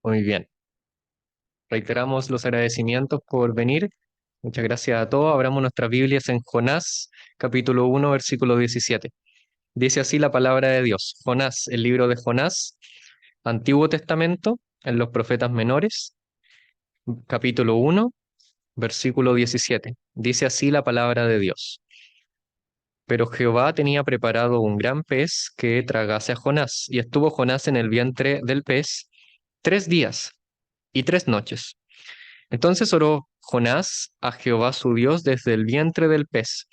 Muy bien. Reiteramos los agradecimientos por venir. Muchas gracias a todos. Abramos nuestras Biblias en Jonás, capítulo 1, versículo 17. Dice así la palabra de Dios. Jonás, el libro de Jonás, Antiguo Testamento, en los profetas menores, capítulo 1, versículo 17. Dice así la palabra de Dios. Pero Jehová tenía preparado un gran pez que tragase a Jonás, y estuvo Jonás en el vientre del pez 3 días y 3 noches. Entonces oró Jonás a Jehová su Dios desde el vientre del pez,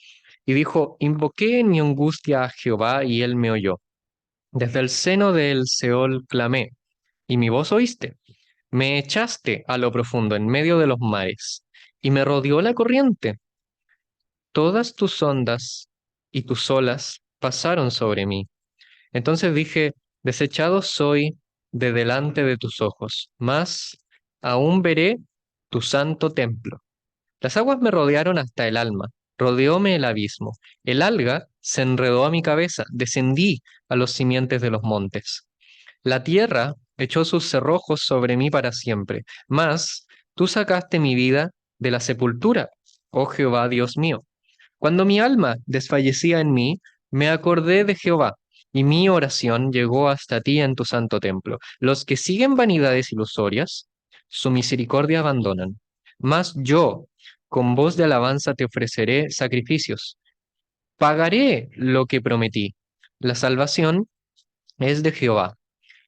y dijo, invoqué en mi angustia a Jehová, y él me oyó. Desde el seno del Seol clamé, y mi voz oíste. Me echaste a lo profundo en medio de los mares, y me rodeó la corriente. Todas tus ondas y tus olas pasaron sobre mí. Entonces dije, desechado soy de delante de tus ojos, mas aún veré tu santo templo. Las aguas me rodearon hasta el alma, rodeóme el abismo. El alga se enredó a mi cabeza, descendí a los simientes de los montes. La tierra echó sus cerrojos sobre mí para siempre, mas tú sacaste mi vida de la sepultura, oh Jehová Dios mío. Cuando mi alma desfallecía en mí, me acordé de Jehová, y mi oración llegó hasta ti en tu santo templo. Los que siguen vanidades ilusorias, su misericordia abandonan. Mas yo, con voz de alabanza, te ofreceré sacrificios. Pagaré lo que prometí. La salvación es de Jehová.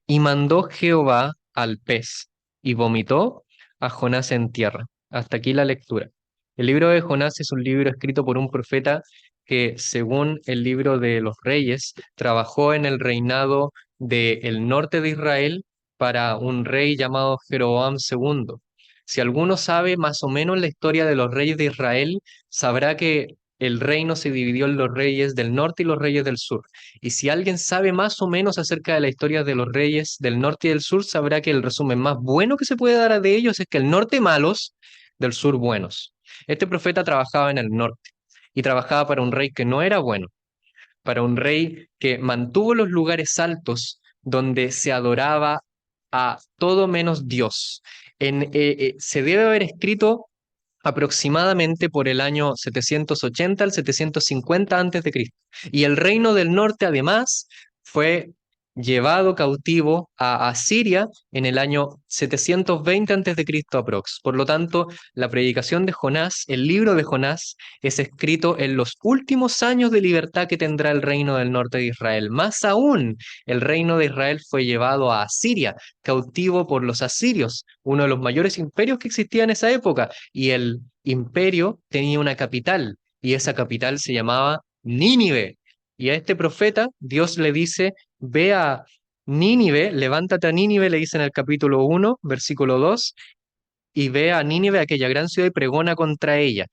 Y mandó Jehová al pez, y vomitó a Jonás en tierra. Hasta aquí la lectura. El libro de Jonás es un libro escrito por un profeta que, según el libro de los Reyes, trabajó en el reinado del norte de Israel para un rey llamado Jeroboam II. Si alguno sabe más o menos la historia de los reyes de Israel, sabrá que el reino se dividió en los reyes del norte y los reyes del sur. Y si alguien sabe más o menos acerca de la historia de los reyes del norte y del sur, sabrá que el resumen más bueno que se puede dar de ellos es que el norte malos, del sur buenos. Este profeta trabajaba en el norte y trabajaba para un rey que no era bueno, para un rey que mantuvo los lugares altos donde se adoraba a todo menos Dios. Se debe haber escrito aproximadamente por el año 780 al 750 antes de Cristo. Y el reino del norte, además, fue llevado cautivo a Asiria en el año 720 antes de Cristo aprox. Por lo tanto, la predicación de Jonás, el libro de Jonás, es escrito en los últimos años de libertad que tendrá el reino del norte de Israel. Más aún, el reino de Israel fue llevado a Asiria, cautivo por los asirios, uno de los mayores imperios que existía en esa época, y el imperio tenía una capital, y esa capital se llamaba Nínive. Y a este profeta Dios le dice, ve a Nínive, levántate a Nínive, le dice en el capítulo 1, versículo 2, y ve a Nínive, aquella gran ciudad, y pregona contra ella.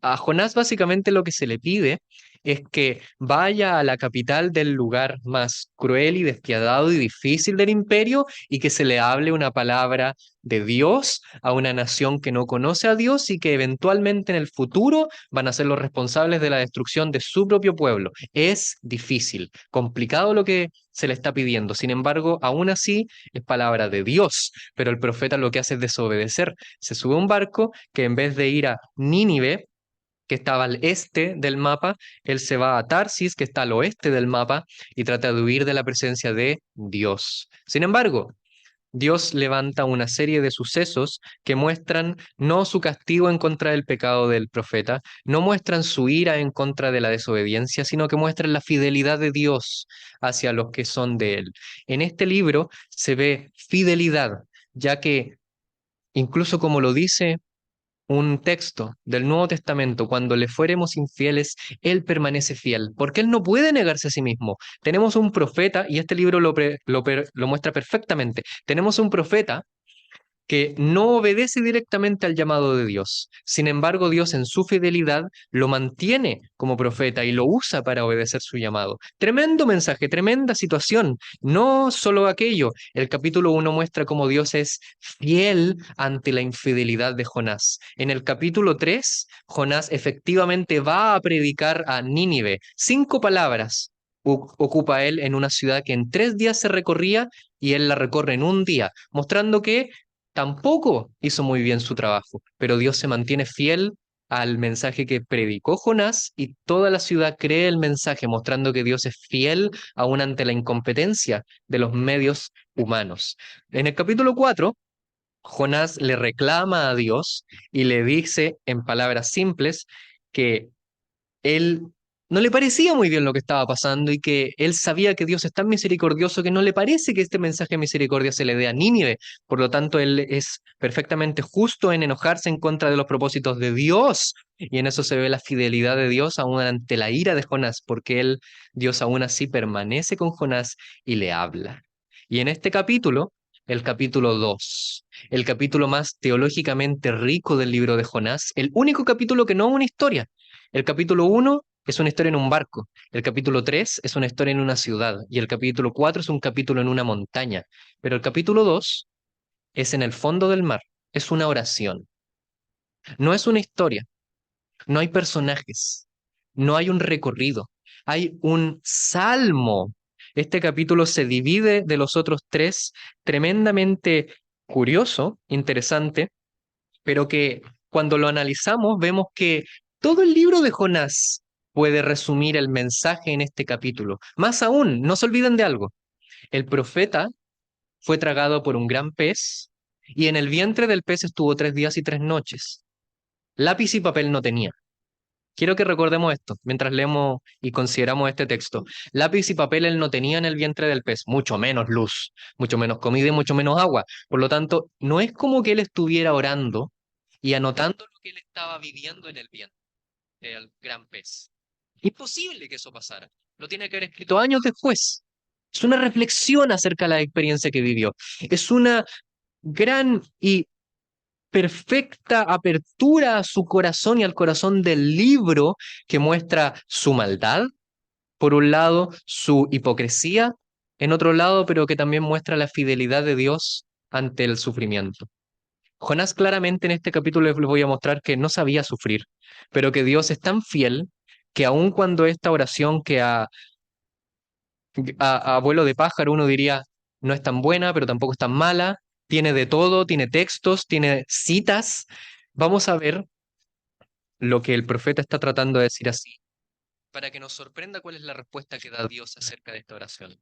A Jonás básicamente lo que se le pide es que vaya a la capital del lugar más cruel y despiadado y difícil del imperio y que se le hable una palabra de Dios a una nación que no conoce a Dios y que eventualmente en el futuro van a ser los responsables de la destrucción de su propio pueblo. Es difícil, complicado lo que se le está pidiendo. Sin embargo, aún así es palabra de Dios, pero el profeta lo que hace es desobedecer. Se sube a un barco que en vez de ir a Nínive, que estaba al este del mapa, él se va a Tarsis, que está al oeste del mapa, y trata de huir de la presencia de Dios. Sin embargo, Dios levanta una serie de sucesos que muestran no su castigo en contra del pecado del profeta, no muestran su ira en contra de la desobediencia, sino que muestran la fidelidad de Dios hacia los que son de él. En este libro se ve fidelidad, ya que incluso como lo dice un texto del Nuevo Testamento, cuando le fuéremos infieles, Él permanece fiel, porque Él no puede negarse a sí mismo. Tenemos un profeta, y este libro lo muestra perfectamente. Tenemos un profeta que no obedece directamente al llamado de Dios. Sin embargo, Dios en su fidelidad lo mantiene como profeta y lo usa para obedecer su llamado. Tremendo mensaje, tremenda situación. No solo aquello, el capítulo 1 muestra cómo Dios es fiel ante la infidelidad de Jonás. En el capítulo 3, Jonás efectivamente va a predicar a Nínive. 5 palabras. ocupa él en una ciudad que en 3 días se recorría y él la recorre en un día, mostrando que tampoco hizo muy bien su trabajo, pero Dios se mantiene fiel al mensaje que predicó Jonás y toda la ciudad cree el mensaje, mostrando que Dios es fiel aún ante la incompetencia de los medios humanos. En el capítulo 4, Jonás le reclama a Dios y le dice en palabras simples que él no le parecía muy bien lo que estaba pasando y que él sabía que Dios es tan misericordioso que no le parece que este mensaje de misericordia se le dé a Nínive. Por lo tanto, él es perfectamente justo en enojarse en contra de los propósitos de Dios. Y en eso se ve la fidelidad de Dios aún ante la ira de Jonás, porque Dios aún así permanece con Jonás y le habla. Y en este capítulo, el capítulo 2, el capítulo más teológicamente rico del libro de Jonás, el único capítulo que no es una historia. El capítulo 1 es una historia en un barco, el capítulo 3 es una historia en una ciudad y el capítulo 4 es un capítulo en una montaña, pero el capítulo 2 es en el fondo del mar, es una oración, no es una historia, no hay personajes, no hay un recorrido, hay un salmo. Este capítulo se divide de los otros tres, tremendamente curioso, interesante, pero que cuando lo analizamos vemos que todo el libro de Jonás puede resumir el mensaje en este capítulo. Más aún, no se olviden de algo, el profeta fue tragado por un gran pez y en el vientre del pez estuvo 3 días y 3 noches. Lápiz y papel no tenía. Quiero que recordemos esto mientras leemos y consideramos este texto. Lápiz y papel él no tenía en el vientre del pez, mucho menos luz, mucho menos comida y mucho menos agua. Por lo tanto, no es como que él estuviera orando y anotando lo que él estaba viviendo en el vientre del gran pez. Imposible que eso pasara. Lo tiene que haber escrito años después. Es una reflexión acerca de la experiencia que vivió. Es una gran y perfecta apertura a su corazón y al corazón del libro que muestra su maldad, por un lado, su hipocresía, en otro lado, pero que también muestra la fidelidad de Dios ante el sufrimiento. Jonás claramente en este capítulo les voy a mostrar que no sabía sufrir, pero que Dios es tan fiel que aun cuando esta oración que a abuelo de pájaro uno diría no es tan buena, pero tampoco es tan mala, tiene de todo, tiene textos, tiene citas, vamos a ver lo que el profeta está tratando de decir así, para que nos sorprenda cuál es la respuesta que da Dios acerca de esta oración.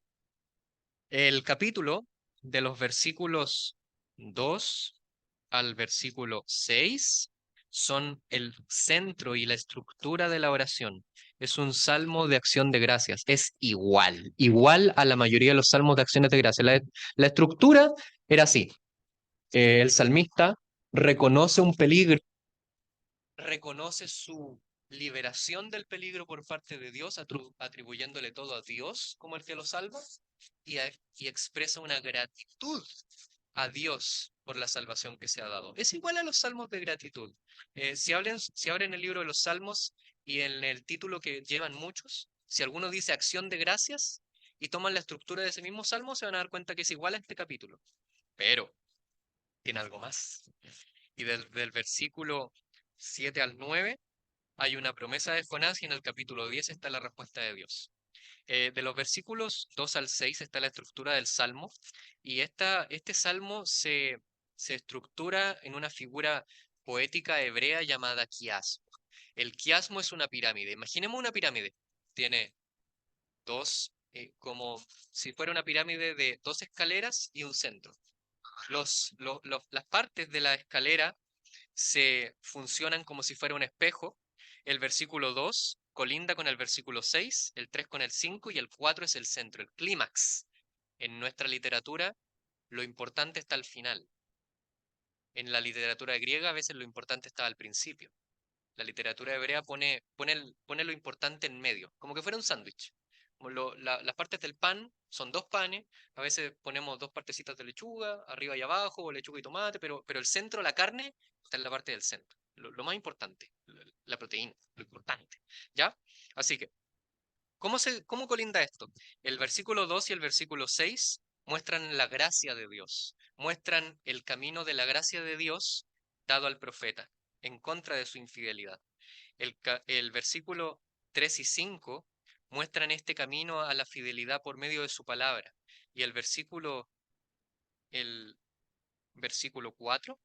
El capítulo de los versículos 2 al versículo 6 son el centro y la estructura de la oración. Es un salmo de acción de gracias. Es igual a la mayoría de los salmos de acciones de gracias. La estructura era así. El salmista reconoce un peligro, reconoce su liberación del peligro por parte de Dios, atribuyéndole todo a Dios como el que lo salva, y expresa una gratitud a Dios por la salvación que se ha dado. Es igual a los salmos de gratitud. Si abren el libro de los salmos y en el título que llevan muchos, si alguno dice acción de gracias y toman la estructura de ese mismo salmo, se van a dar cuenta que es igual a este capítulo. Pero tiene algo más. Y del versículo 7 al 9 hay una promesa de Jonás y en el capítulo 10 está la respuesta de Dios. De los versículos 2 al 6 está la estructura del salmo y este salmo se estructura en una figura poética hebrea llamada quiasmo. El quiasmo es una pirámide. Imaginemos una pirámide. Tiene como si fuera una pirámide de 2 escaleras y un centro. Las partes de la escalera se funcionan como si fuera un espejo. El versículo 2 colinda con el versículo 6, el 3 con el 5 y el 4 es el centro, el clímax. En nuestra literatura, lo importante está al final. En la literatura griega, a veces lo importante está al principio. La literatura hebrea pone lo importante en medio, como que fuera un sándwich. Las partes del pan son 2 panes, a veces ponemos 2 partecitas de lechuga, arriba y abajo, o lechuga y tomate, pero el centro, la carne, está en la parte del centro. Lo más importante, la proteína, lo importante. ¿Ya? Así que, ¿cómo colinda esto? El versículo 2 y el versículo 6 muestran la gracia de Dios, muestran el camino de la gracia de Dios dado al profeta en contra de su infidelidad. El versículo 3 y 5 muestran este camino a la fidelidad por medio de su palabra. Y el versículo 4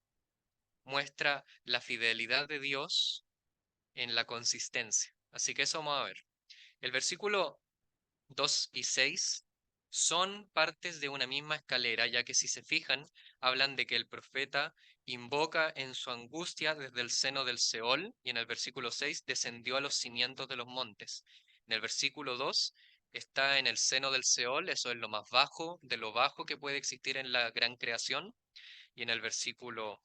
muestra la fidelidad de Dios en la consistencia. Así que eso vamos a ver. El versículo 2 y 6 son partes de una misma escalera, ya que si se fijan, hablan de que el profeta invoca en su angustia desde el seno del Seol, y en el versículo 6 descendió a los cimientos de los montes. En el versículo 2 está en el seno del Seol, eso es lo más bajo, de lo bajo que puede existir en la gran creación, y en el versículo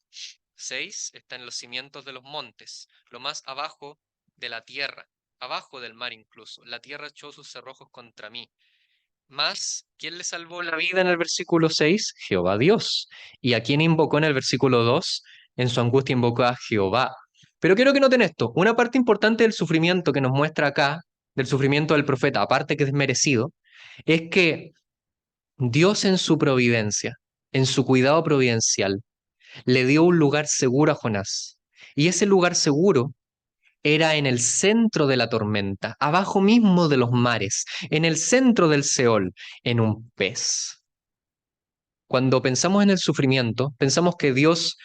6 está en los cimientos de los montes, lo más abajo de la tierra, abajo del mar incluso. La tierra echó sus cerrojos contra mí. Más, ¿quién le salvó la vida en el versículo 6? Jehová Dios. ¿Y a quién invocó en el versículo 2? En su angustia invocó a Jehová. Pero quiero que noten esto. Una parte importante del sufrimiento que nos muestra acá, del sufrimiento del profeta, aparte que es merecido, es que Dios en su providencia, en su cuidado providencial, le dio un lugar seguro a Jonás. Y ese lugar seguro era en el centro de la tormenta, abajo mismo de los mares, en el centro del Seol, en un pez. Cuando pensamos en el sufrimiento, pensamos que Dios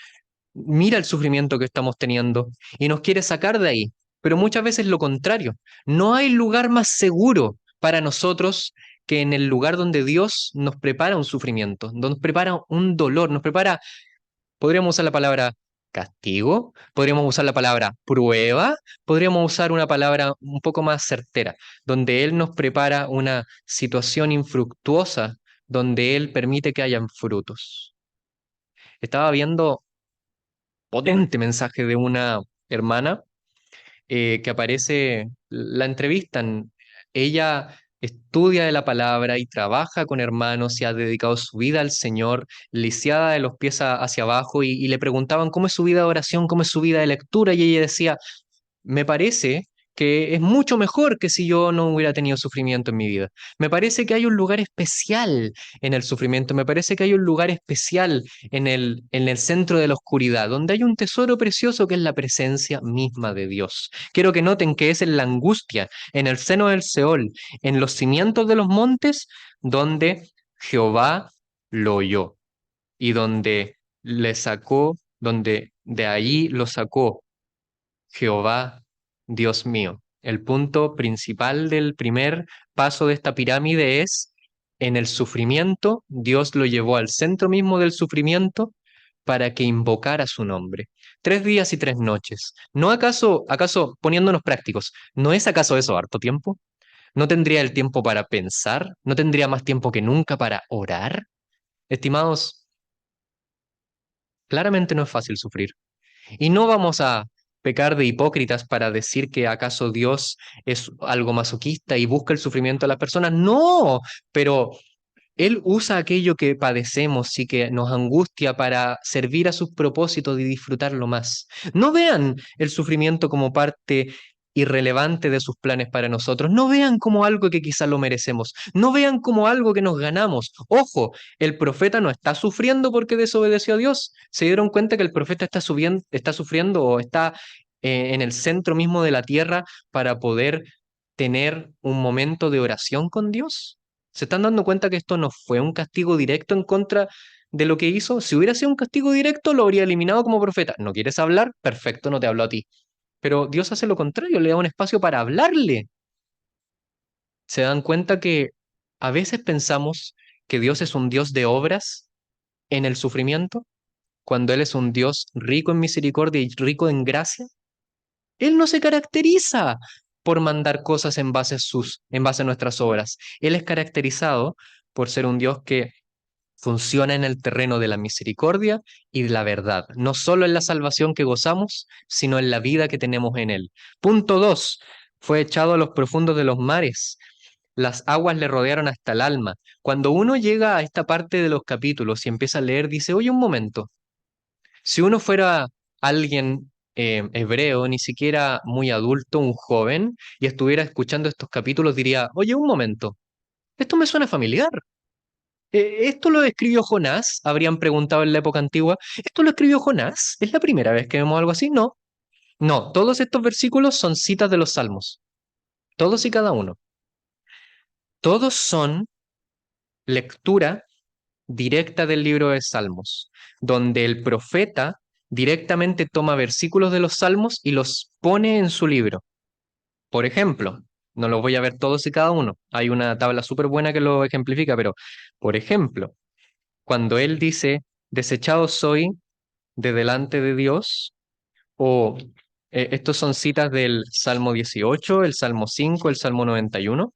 mira el sufrimiento que estamos teniendo y nos quiere sacar de ahí, pero muchas veces lo contrario. No hay lugar más seguro para nosotros que en el lugar donde Dios nos prepara un sufrimiento, donde nos prepara un dolor, nos prepara. Podríamos usar la palabra castigo, podríamos usar la palabra prueba, podríamos usar una palabra un poco más certera, donde Él nos prepara una situación infructuosa, donde Él permite que hayan frutos. Estaba viendo potente mensaje de una hermana que aparece, la entrevistan. Ella estudia de la palabra y trabaja con hermanos y ha dedicado su vida al Señor, lisiada de los pies hacia abajo, y le preguntaban cómo es su vida de oración, cómo es su vida de lectura, y ella decía, me parece que es mucho mejor que si yo no hubiera tenido sufrimiento en mi vida. Me parece que hay un lugar especial en el sufrimiento, me parece que hay un lugar especial en el centro de la oscuridad, donde hay un tesoro precioso que es la presencia misma de Dios. Quiero que noten que es en la angustia, en el seno del Seol, en los cimientos de los montes, donde Jehová lo oyó y donde le sacó, donde de ahí lo sacó Jehová, Dios mío. El punto principal del primer paso de esta pirámide es, en el sufrimiento, Dios lo llevó al centro mismo del sufrimiento para que invocara su nombre. 3 días y 3 noches. ¿No acaso, poniéndonos prácticos, no es acaso eso harto tiempo? ¿No tendría el tiempo para pensar? ¿No tendría más tiempo que nunca para orar? Estimados, claramente no es fácil sufrir. Y no vamos a pecar de hipócritas para decir que acaso Dios es algo masoquista y busca el sufrimiento de las personas. No, pero Él usa aquello que padecemos y que nos angustia para servir a sus propósitos y disfrutarlo más. No vean el sufrimiento como parte irrelevante de sus planes para nosotros. No vean como algo que quizá lo merecemos. No vean como algo que nos ganamos. Ojo, el profeta no está sufriendo porque desobedeció a Dios. ¿Se dieron cuenta que el profeta está sufriendo o está en el centro mismo de la tierra para poder tener un momento de oración con Dios? ¿Se están dando cuenta que esto no fue un castigo directo en contra de lo que hizo? Si hubiera sido un castigo directo, lo habría eliminado como profeta. ¿No quieres hablar? Perfecto, no te hablo a ti. Pero Dios hace lo contrario, le da un espacio para hablarle. ¿Se dan cuenta que a veces pensamos que Dios es un Dios de obras en el sufrimiento, cuando Él es un Dios rico en misericordia y rico en gracia? Él no se caracteriza por mandar cosas en base a nuestras obras. Él es caracterizado por ser un Dios que funciona en el terreno de la misericordia y de la verdad, no solo en la salvación que gozamos, sino en la vida que tenemos en Él. Punto 2. Fue echado a los profundos de los mares. Las aguas le rodearon hasta el alma. Cuando uno llega a esta parte de los capítulos y empieza a leer, dice, oye, un momento, si uno fuera alguien hebreo, ni siquiera muy adulto, un joven, y estuviera escuchando estos capítulos, diría, oye, un momento, esto me suena familiar. ¿Esto lo escribió Jonás? Habrían preguntado en la época antigua. ¿Esto lo escribió Jonás? ¿Es la primera vez que vemos algo así? No. No, todos estos versículos son citas de los Salmos. Todos y cada uno. Todos son lectura directa del libro de Salmos, donde el profeta directamente toma versículos de los Salmos y los pone en su libro. Por ejemplo, no los voy a ver todos y cada uno. Hay una tabla súper buena que lo ejemplifica, pero, por ejemplo, cuando él dice, desechado soy de delante de Dios, o estos son citas del Salmo 18, el Salmo 5, el Salmo 91.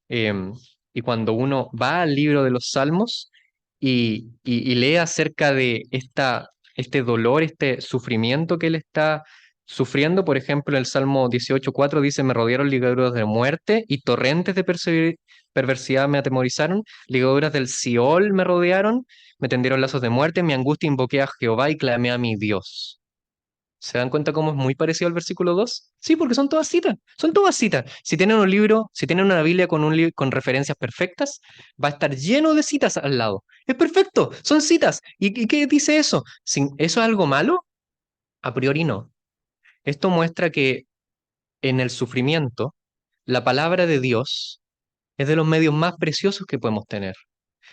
em, y cuando uno va al libro de los Salmos y lee acerca de este dolor, este sufrimiento que él está sufriendo, por ejemplo, el Salmo 18:4 dice, me rodearon ligaduras de muerte y torrentes de perversidad me atemorizaron, ligaduras del Siol me rodearon, me tendieron lazos de muerte, en mi angustia invoqué a Jehová y clamé a mi Dios. ¿Se dan cuenta cómo es muy parecido al versículo 2? Sí, porque son todas citas, son todas citas. Si tienen un libro, si tienen una Biblia con, con referencias perfectas, va a estar lleno de citas al lado. Es perfecto, son citas. ¿Y qué dice eso? ¿Eso es algo malo? A priori no. Esto muestra que en el sufrimiento, la palabra de Dios es de los medios más preciosos que podemos tener.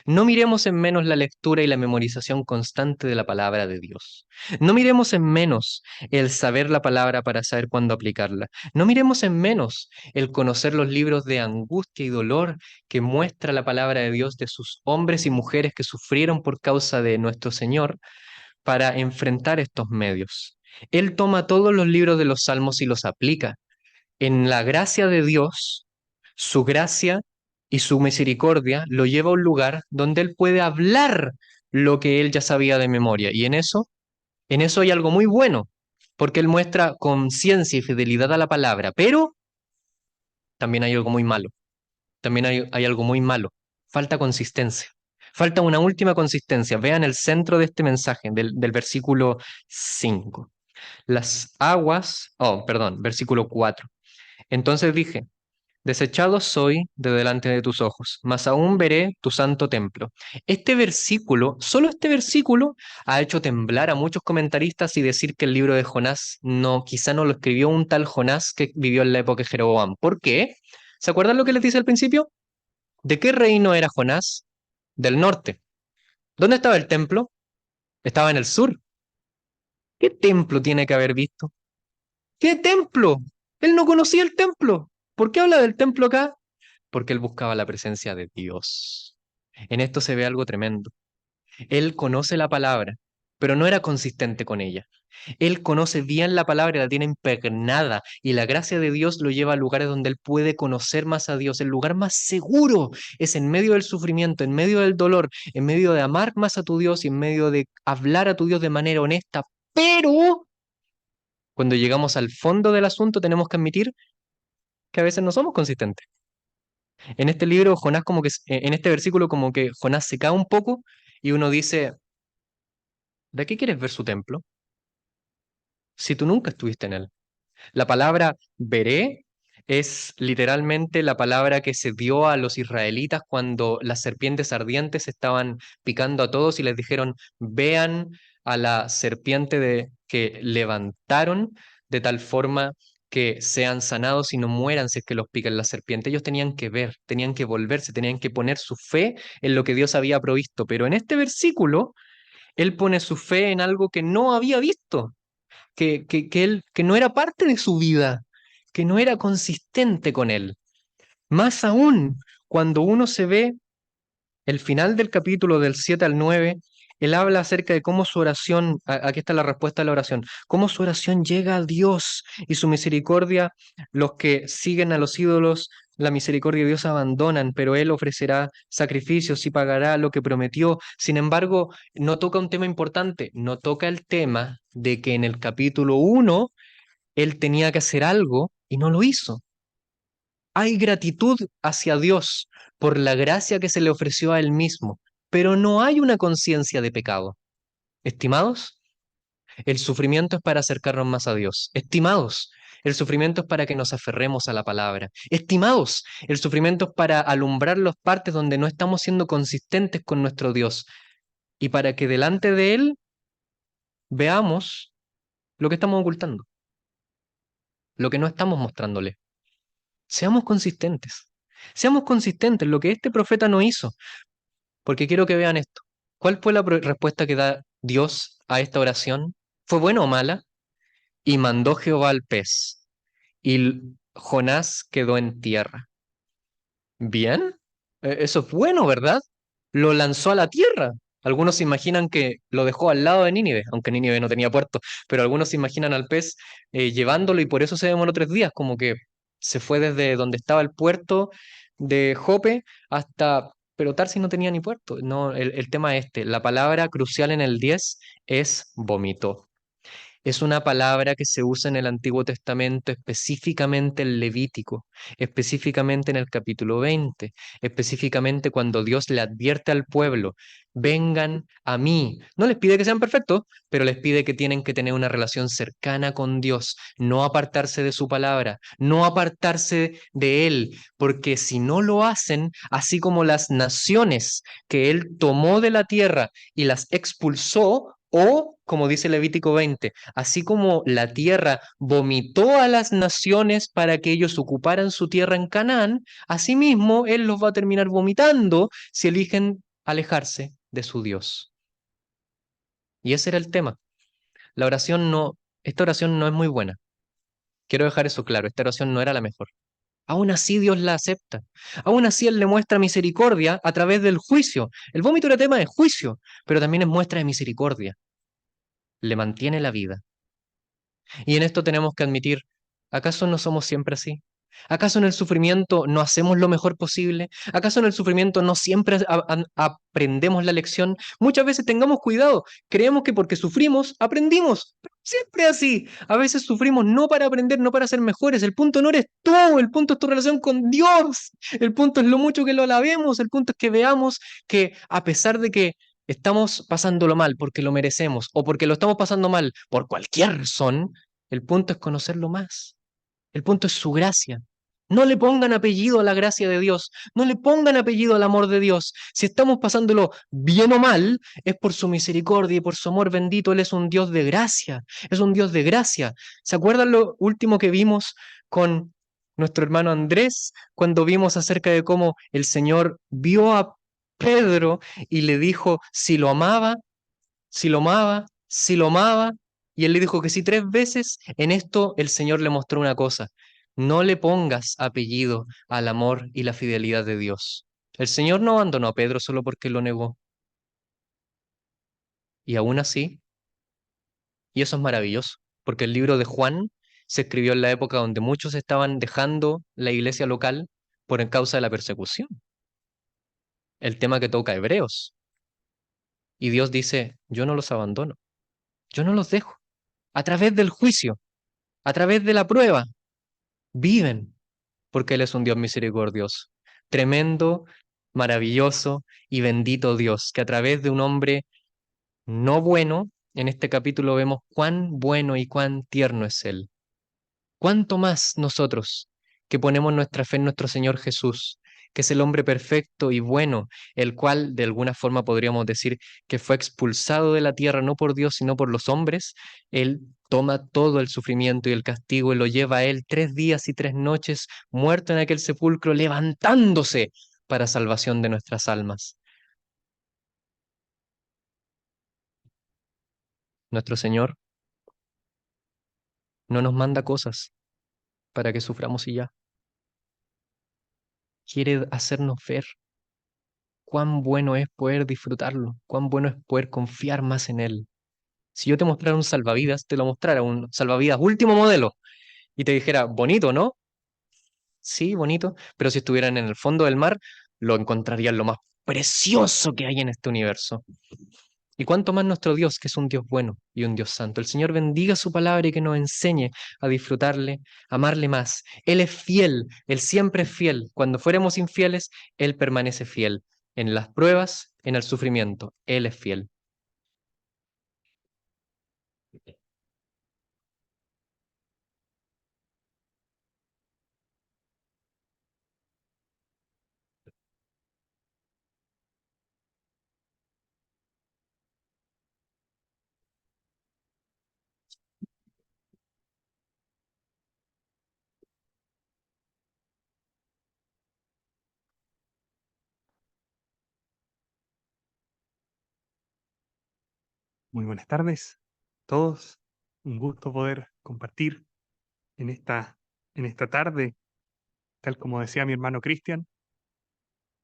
No miremos en menos la lectura y la memorización constante de la palabra de Dios. No miremos en menos el saber la palabra para saber cuándo aplicarla. No miremos en menos el conocer los libros de angustia y dolor que muestra la palabra de Dios de sus hombres y mujeres que sufrieron por causa de nuestro Señor para enfrentar estos medios. Él toma todos los libros de los salmos y los aplica en la gracia de Dios, su gracia y su misericordia lo lleva a un lugar donde él puede hablar lo que él ya sabía de memoria. Y en eso hay algo muy bueno, porque él muestra conciencia y fidelidad a la palabra, pero también hay algo muy malo. También hay algo muy malo. Falta consistencia. Falta una última consistencia. Vean el centro de este mensaje, del versículo 5. Las aguas, oh, perdón, versículo 4. Entonces dije, desechado soy de delante de tus ojos, mas aún veré tu santo templo. Este versículo, solo este versículo, ha hecho temblar a muchos comentaristas y decir que el libro de Jonás no, quizá no lo escribió un tal Jonás que vivió en la época de Jeroboam. ¿Por qué? ¿Se acuerdan lo que les dice al principio? ¿De qué reino era Jonás? Del norte. ¿Dónde estaba el templo? Estaba en el sur. ¿Qué templo tiene que haber visto? ¿Qué templo? Él no conocía el templo. ¿Por qué habla del templo acá? Porque él buscaba la presencia de Dios. En esto se ve algo tremendo. Él conoce la palabra, pero no era consistente con ella. Él conoce bien la palabra y la tiene impregnada, y la gracia de Dios lo lleva a lugares donde él puede conocer más a Dios. El lugar más seguro es en medio del sufrimiento, en medio del dolor, en medio de amar más a tu Dios y en medio de hablar a tu Dios de manera honesta. Pero cuando llegamos al fondo del asunto, tenemos que admitir que a veces no somos consistentes. En este libro, Jonás como que, en este versículo como que Jonás se cae un poco y uno dice, ¿de qué quieres ver su templo? Si tú nunca estuviste en él. La palabra veré es literalmente la palabra que se dio a los israelitas cuando las serpientes ardientes estaban picando a todos y les dijeron, vean a la serpiente que levantaron de tal forma que sean sanados y no mueran si es que los pican la serpiente. Ellos tenían que ver, tenían que volverse, tenían que poner su fe en lo que Dios había provisto. Pero en este versículo, él pone su fe en algo que no había visto, que él, que no era parte de su vida, que no era consistente con él. Más aún, cuando uno se ve el final del capítulo del 7 al 9, él habla acerca de cómo su oración, aquí está la respuesta a la oración, cómo su oración llega a Dios y su misericordia, los que siguen a los ídolos, la misericordia de Dios abandonan, pero Él ofrecerá sacrificios y pagará lo que prometió. Sin embargo, no toca un tema importante, no toca el tema de que en el capítulo 1 Él tenía que hacer algo y no lo hizo. Hay gratitud hacia Dios por la gracia que se le ofreció a Él mismo, pero no hay una conciencia de pecado. Estimados, el sufrimiento es para acercarnos más a Dios. Estimados, el sufrimiento es para que nos aferremos a la palabra. Estimados, el sufrimiento es para alumbrar las partes donde no estamos siendo consistentes con nuestro Dios y para que delante de Él veamos lo que estamos ocultando, lo que no estamos mostrándole. Seamos consistentes. Seamos consistentes, lo que este profeta no hizo, porque quiero que vean esto. ¿Cuál fue la respuesta que da Dios a esta oración? ¿Fue buena o mala? Y mandó Jehová al pez, y Jonás quedó en tierra. Bien, eso es bueno, ¿verdad? Lo lanzó a la tierra. Algunos se imaginan que lo dejó al lado de Nínive, aunque Nínive no tenía puerto, pero algunos se imaginan al pez llevándolo y por eso se demoró 3 días, como que se fue desde donde estaba el puerto de Jope hasta... Pero Tarsis no tenía ni puerto. No, el tema es este. La palabra crucial en el 10 es vomitó. Es una palabra que se usa en el Antiguo Testamento, específicamente en Levítico, específicamente en el capítulo 20, específicamente cuando Dios le advierte al pueblo, vengan a mí. No les pide que sean perfectos, pero les pide que tienen que tener una relación cercana con Dios, no apartarse de su palabra, no apartarse de Él, porque si no lo hacen, así como las naciones que Él tomó de la tierra y las expulsó, o, como dice Levítico 20, así como la tierra vomitó a las naciones para que ellos ocuparan su tierra en Canaán, asimismo Él los va a terminar vomitando si eligen alejarse de su Dios. Y ese era el tema. La oración no, esta oración no es muy buena. Quiero dejar eso claro, esta oración no era la mejor. Aún así Dios la acepta. Aún así Él le muestra misericordia a través del juicio. El vómito era tema de juicio, pero también es muestra de misericordia. Le mantiene la vida. Y en esto tenemos que admitir, ¿acaso no somos siempre así? ¿Acaso en el sufrimiento no hacemos lo mejor posible? ¿Acaso en el sufrimiento no siempre aprendemos la lección? Muchas veces tengamos cuidado, creemos que porque sufrimos, aprendimos. Pero siempre así. A veces sufrimos no para aprender, no para ser mejores. El punto no eres tú, el punto es tu relación con Dios. El punto es lo mucho que lo alabemos, el punto es que veamos que a pesar de que estamos pasándolo mal porque lo merecemos o porque lo estamos pasando mal por cualquier razón, el punto es conocerlo más. El punto es su gracia. No le pongan apellido a la gracia de Dios, no le pongan apellido al amor de Dios. Si estamos pasándolo bien o mal, es por su misericordia y por su amor bendito. Él es un Dios de gracia, es un Dios de gracia. ¿Se acuerdan lo último que vimos con nuestro hermano Andrés cuando vimos acerca de cómo el Señor vio a Pedro y le dijo si lo amaba, si lo amaba, si lo amaba, y él le dijo que sí 3 veces? En esto el Señor le mostró una cosa: no le pongas apellido al amor y la fidelidad de Dios. El Señor no abandonó a Pedro solo porque lo negó, y aún así, y eso es maravilloso, porque el libro de Juan se escribió en la época donde muchos estaban dejando la iglesia local por causa de la persecución, el tema que toca a Hebreos. Y Dios dice, yo no los abandono, yo no los dejo. A través del juicio, a través de la prueba, viven, porque Él es un Dios misericordioso. Tremendo, maravilloso y bendito Dios, que a través de un hombre no bueno, en este capítulo vemos cuán bueno y cuán tierno es Él. ¿Cuánto más nosotros que ponemos nuestra fe en nuestro Señor Jesús, que es el hombre perfecto y bueno, el cual de alguna forma podríamos decir que fue expulsado de la tierra no por Dios, sino por los hombres? Él toma todo el sufrimiento y el castigo y lo lleva a Él 3 días y 3 noches muerto en aquel sepulcro, levantándose para salvación de nuestras almas. Nuestro Señor no nos manda cosas para que suframos y ya. Quiere hacernos ver cuán bueno es poder disfrutarlo, cuán bueno es poder confiar más en él. Si yo te mostrara un salvavidas, te lo mostrara un salvavidas último modelo y te dijera, bonito, ¿no? Sí, bonito, pero si estuvieran en el fondo del mar, lo encontrarían lo más precioso que hay en este universo. Y cuánto más nuestro Dios, que es un Dios bueno y un Dios santo. El Señor bendiga su palabra y que nos enseñe a disfrutarle, amarle más. Él es fiel, Él siempre es fiel. Cuando fuéramos infieles, Él permanece fiel. En las pruebas, en el sufrimiento, Él es fiel. Muy buenas tardes a todos. Un gusto poder compartir en esta tarde, tal como decía mi hermano Cristian.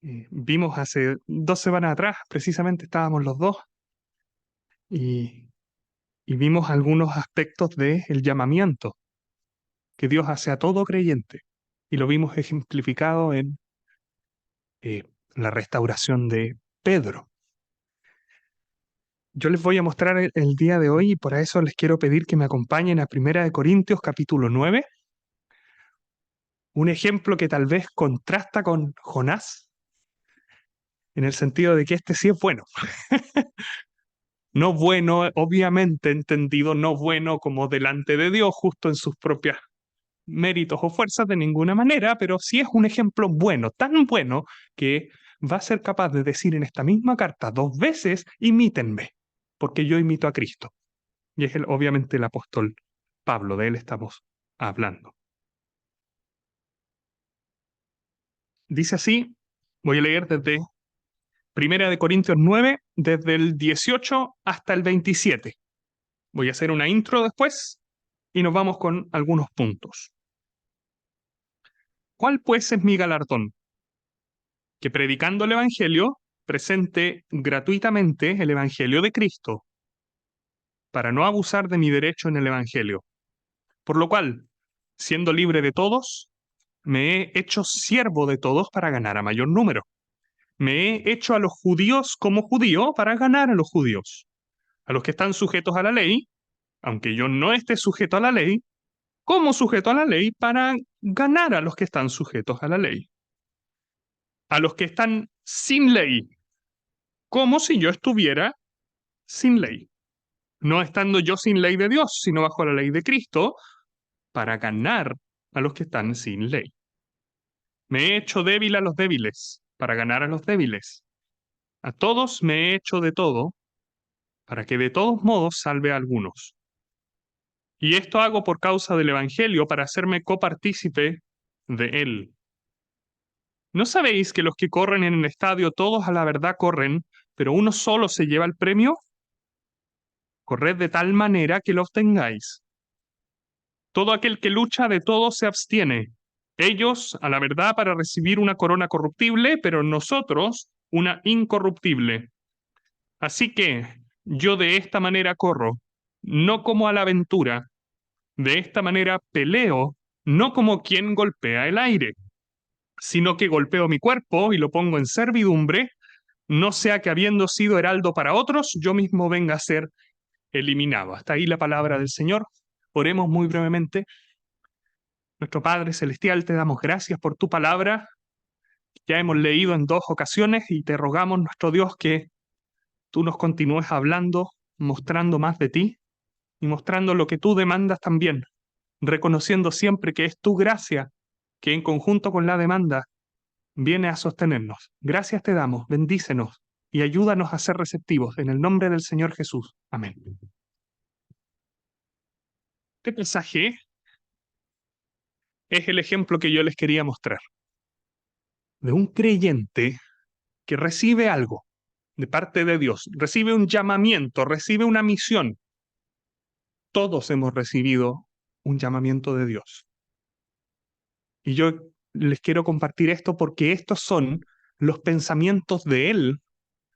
Vimos hace 2 semanas atrás, precisamente estábamos los dos, y, y vimos algunos aspectos del llamamiento que Dios hace a todo creyente. Y lo vimos ejemplificado en eh, la restauración de Pedro. Yo les voy a mostrar el día de hoy, y por eso les quiero pedir que me acompañen a 1 Corintios capítulo 9. Un ejemplo que tal vez contrasta con Jonás, en el sentido de que este sí es bueno. No bueno, obviamente entendido, no bueno como delante de Dios, justo en sus propios méritos o fuerzas de ninguna manera, pero sí es un ejemplo bueno, tan bueno que va a ser capaz de decir en esta misma carta 2 veces, imítenme, porque yo imito a Cristo. Y es obviamente el apóstol Pablo, de él estamos hablando. Dice así, voy a leer desde 1 Corintios 9, desde el 18 hasta el 27. Voy a hacer una intro después y nos vamos con algunos puntos. ¿Cuál pues es mi galardón? Que predicando el Evangelio, presente gratuitamente el Evangelio de Cristo, para no abusar de mi derecho en el Evangelio. Por lo cual, siendo libre de todos, me he hecho siervo de todos para ganar a mayor número. Me he hecho a los judíos como judío para ganar a los judíos. A los que están sujetos a la ley, aunque yo no esté sujeto a la ley, como sujeto a la ley para ganar a los que están sujetos a la ley. A los que están sin ley, como si yo estuviera sin ley. No estando yo sin ley de Dios, sino bajo la ley de Cristo, para ganar a los que están sin ley. Me he hecho débil a los débiles, para ganar a los débiles. A todos me he hecho de todo, para que de todos modos salve a algunos. Y esto hago por causa del Evangelio, para hacerme copartícipe de él. ¿No sabéis que los que corren en el estadio todos a la verdad corren, pero uno solo se lleva el premio? Corred de tal manera que lo obtengáis. Todo aquel que lucha de todo se abstiene. Ellos, a la verdad, para recibir una corona corruptible, pero nosotros una incorruptible. Así que yo de esta manera corro, no como a la aventura. De esta manera peleo, no como quien golpea el aire, sino que golpeo mi cuerpo y lo pongo en servidumbre, no sea que habiendo sido heraldo para otros, yo mismo venga a ser eliminado. Hasta ahí la palabra del Señor. Oremos muy brevemente. Nuestro Padre Celestial, te damos gracias por tu palabra. Ya hemos leído en 2 ocasiones y te rogamos, nuestro Dios, que tú nos continúes hablando, mostrando más de ti y mostrando lo que tú demandas también, reconociendo siempre que es tu gracia que en conjunto con la demanda viene a sostenernos. Gracias te damos, bendícenos y ayúdanos a ser receptivos. En el nombre del Señor Jesús. Amén. Este pasaje es el ejemplo que yo les quería mostrar de un creyente que recibe algo de parte de Dios, recibe un llamamiento, recibe una misión. Todos hemos recibido un llamamiento de Dios. Y yo les quiero compartir esto porque estos son los pensamientos de él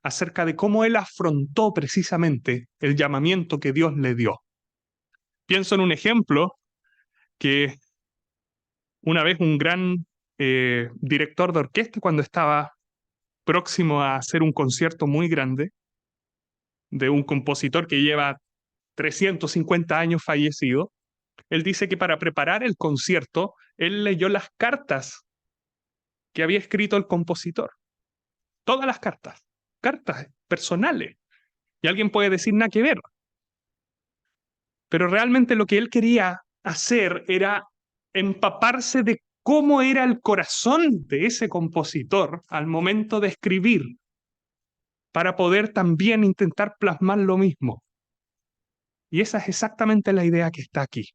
acerca de cómo él afrontó precisamente el llamamiento que Dios le dio. Pienso en un ejemplo que una vez un gran director de orquesta, cuando estaba próximo a hacer un concierto muy grande de un compositor que lleva 350 años fallecido, él dice que para preparar el concierto, él leyó las cartas que había escrito el compositor. Todas las cartas personales. Y alguien puede decir nada que ver. Pero realmente lo que él quería hacer era empaparse de cómo era el corazón de ese compositor al momento de escribir, para poder también intentar plasmar lo mismo. Y esa es exactamente la idea que está aquí.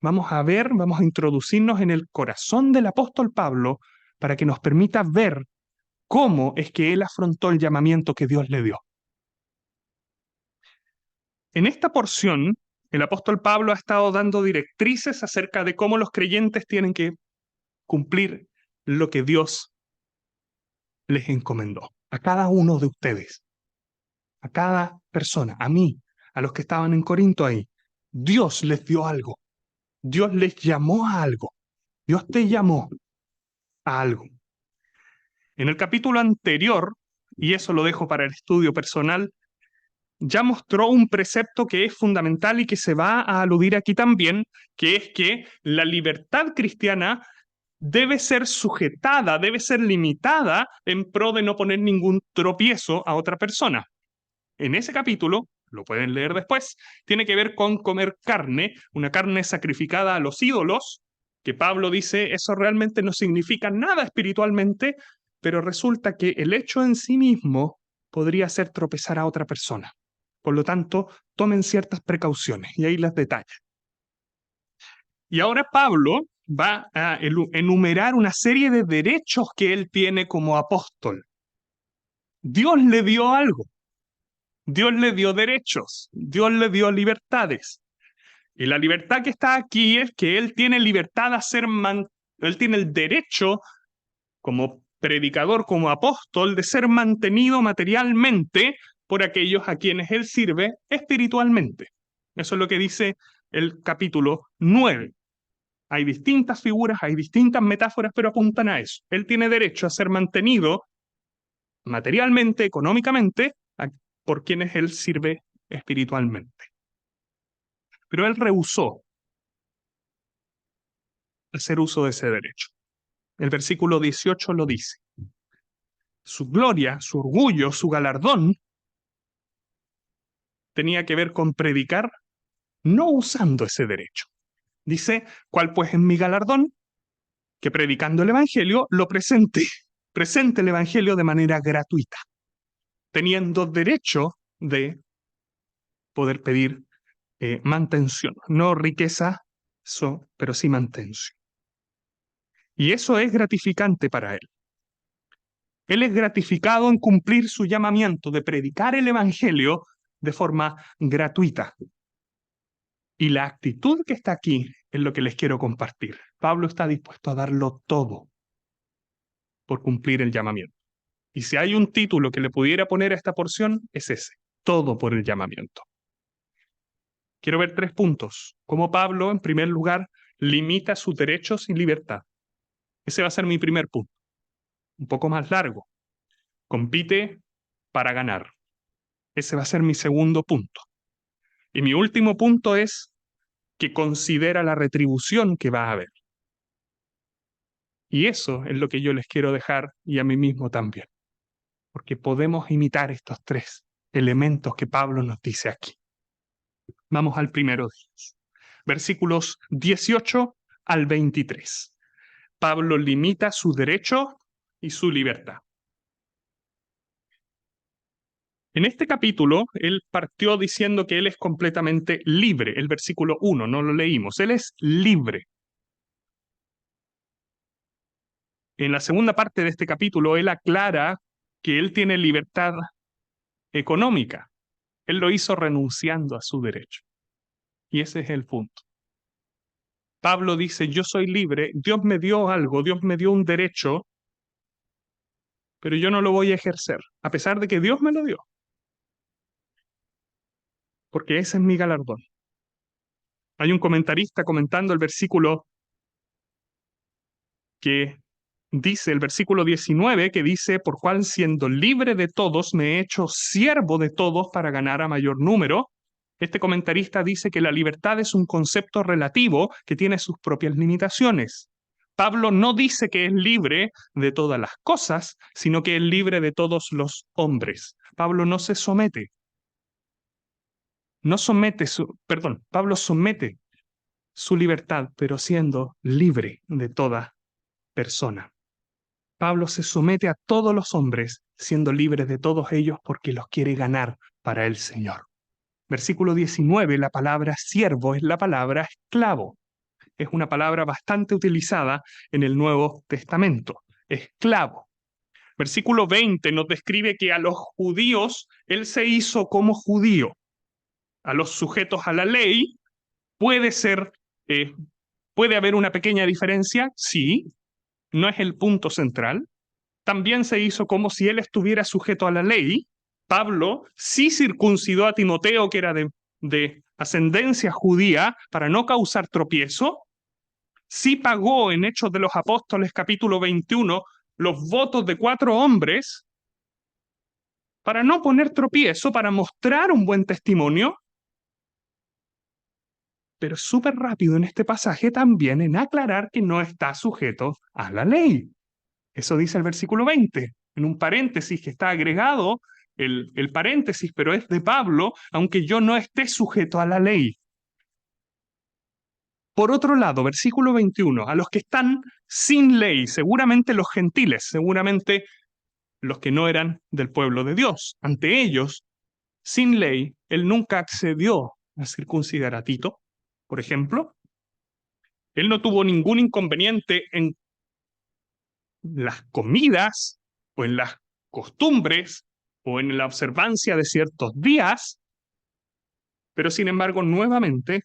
Vamos a introducirnos en el corazón del apóstol Pablo para que nos permita ver cómo es que él afrontó el llamamiento que Dios le dio. En esta porción, el apóstol Pablo ha estado dando directrices acerca de cómo los creyentes tienen que cumplir lo que Dios les encomendó. A cada uno de ustedes, a cada persona, a mí, a los que estaban en Corinto ahí. Dios les dio algo. Dios les llamó a algo. Dios te llamó a algo. En el capítulo anterior, y eso lo dejo para el estudio personal, ya mostró un precepto que es fundamental y que se va a aludir aquí también, que es que la libertad cristiana debe ser sujetada, debe ser limitada en pro de no poner ningún tropiezo a otra persona. En ese capítulo, lo pueden leer después, tiene que ver con comer carne, una carne sacrificada a los ídolos, que Pablo dice eso realmente no significa nada espiritualmente, pero resulta que el hecho en sí mismo podría hacer tropezar a otra persona. Por lo tanto, tomen ciertas precauciones y ahí las detalla. Y ahora Pablo va a enumerar una serie de derechos que él tiene como apóstol. Dios le dio algo. Dios le dio derechos, Dios le dio libertades. Y la libertad que está aquí es que él tiene libertad a ser él tiene el derecho como predicador, como apóstol, de ser mantenido materialmente por aquellos a quienes él sirve espiritualmente. Eso es lo que dice el capítulo 9. Hay distintas figuras, hay distintas metáforas, pero apuntan a eso. Él tiene derecho a ser mantenido materialmente, económicamente, por quienes él sirve espiritualmente. Pero él rehusó hacer uso de ese derecho. El versículo 18 lo dice. Su gloria, su orgullo, su galardón tenía que ver con predicar no usando ese derecho. Dice, ¿cuál pues es mi galardón? Que predicando el Evangelio lo presente el Evangelio de manera gratuita, teniendo derecho de poder pedir mantención, no riqueza, pero sí mantención. Y eso es gratificante para él. Él es gratificado en cumplir su llamamiento de predicar el Evangelio de forma gratuita. Y la actitud que está aquí es lo que les quiero compartir. Pablo está dispuesto a darlo todo por cumplir el llamamiento. Y si hay un título que le pudiera poner a esta porción, es ese: todo por el llamamiento. Quiero ver 3 puntos. Cómo Pablo, en primer lugar, limita sus derechos y libertad. Ese va a ser mi primer punto. Un poco más largo. Compite para ganar. Ese va a ser mi segundo punto. Y mi último punto es que considera la retribución que va a haber. Y eso es lo que yo les quiero dejar, y a mí mismo también. Porque podemos imitar estos 3 elementos que Pablo nos dice aquí. Vamos al primero de ellos. Versículos 18 al 23. Pablo limita su derecho y su libertad. En este capítulo, él partió diciendo que él es completamente libre. El versículo 1, no lo leímos. Él es libre. En la segunda parte de este capítulo, él aclara que él tiene libertad económica. Él lo hizo renunciando a su derecho. Y ese es el punto. Pablo dice, yo soy libre, Dios me dio algo, Dios me dio un derecho, pero yo no lo voy a ejercer, a pesar de que Dios me lo dio. Porque ese es mi galardón. Hay un comentarista comentando el versículo que dice, el versículo 19, que dice, por cual siendo libre de todos, me he hecho siervo de todos para ganar a mayor número. Este comentarista dice que la libertad es un concepto relativo que tiene sus propias limitaciones. Pablo no dice que es libre de todas las cosas, sino que es libre de todos los hombres. Pablo no se somete. Pablo somete su libertad, pero siendo libre de toda persona. Pablo se somete a todos los hombres, siendo libre de todos ellos porque los quiere ganar para el Señor. Versículo 19, la palabra siervo es la palabra esclavo. Es una palabra bastante utilizada en el Nuevo Testamento. Esclavo. Versículo 20 nos describe que a los judíos él se hizo como judío. a los sujetos a la ley, puede ser, puede haber una pequeña diferencia, sí, no es el punto central. También se hizo como si él estuviera sujeto a la ley. Pablo sí circuncidó a Timoteo, que era de ascendencia judía, para no causar tropiezo. Sí pagó en Hechos de los Apóstoles, capítulo 21, los votos de 4 hombres para no poner tropiezo, para mostrar un buen testimonio. Pero es súper rápido en este pasaje también en aclarar que no está sujeto a la ley. Eso dice el versículo 20, en un paréntesis que está agregado, el paréntesis, pero es de Pablo, aunque yo no esté sujeto a la ley. Por otro lado, versículo 21, a los que están sin ley, seguramente los gentiles, seguramente los que no eran del pueblo de Dios. Ante ellos, sin ley, él nunca accedió a circuncidar a Tito, por ejemplo. Él no tuvo ningún inconveniente en las comidas o en las costumbres o en la observancia de ciertos días, pero sin embargo, nuevamente,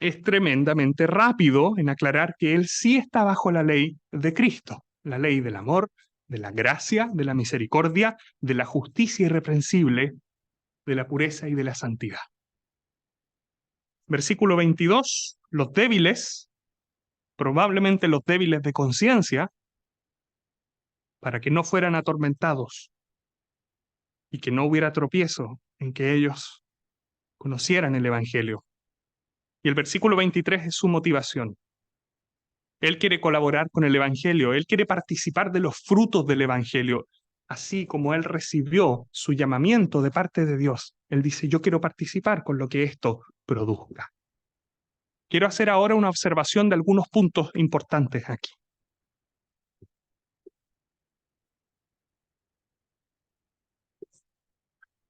es tremendamente rápido en aclarar que él sí está bajo la ley de Cristo, la ley del amor, de la gracia, de la misericordia, de la justicia irreprensible, de la pureza y de la santidad. Versículo 22, los débiles, probablemente los débiles de conciencia, para que no fueran atormentados y que no hubiera tropiezo en que ellos conocieran el Evangelio. Y el versículo 23 es su motivación. Él quiere colaborar con el Evangelio, él quiere participar de los frutos del Evangelio, así como él recibió su llamamiento de parte de Dios. Él dice, yo quiero participar con lo que esto produzca. Quiero hacer ahora una observación de algunos puntos importantes aquí.